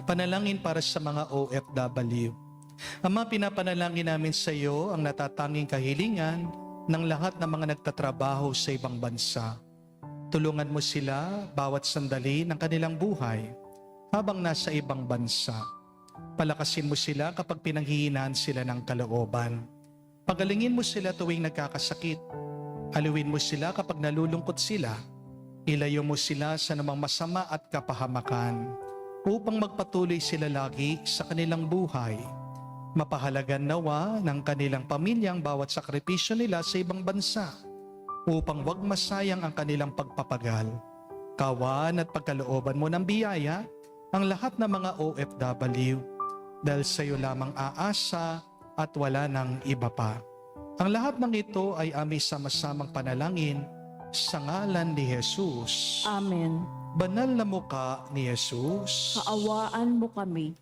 Panalangin para sa mga OFW. Ama, pinapanalangin namin sa iyo ang natatanging kahilingan ng lahat ng mga nagtatrabaho sa ibang bansa. Tulungan mo sila bawat sandali ng kanilang buhay habang nasa ibang bansa. Palakasin mo sila kapag pinanghihinaan sila ng kalooban. Pagalingin mo sila tuwing nagkakasakit. Haluin mo sila kapag nalulungkot sila. Ilayo mo sila sa namang masama at kapahamakan upang magpatuloy sila lagi sa kanilang buhay. Mapahalagan nawa ng kanilang pamilyang bawat sakripisyo nila sa ibang bansa upang wag masayang ang kanilang pagpapagal. Kawan at pagkalooban mo ng biyaya ang lahat ng mga OFW dahil sa iyo lamang aasa at wala ng iba pa. Ang lahat ng ito ay aming sama-samang panalangin sa ngalan ni Jesus. Amen. Banal na muka ni Jesus, Kaawaan mo kami.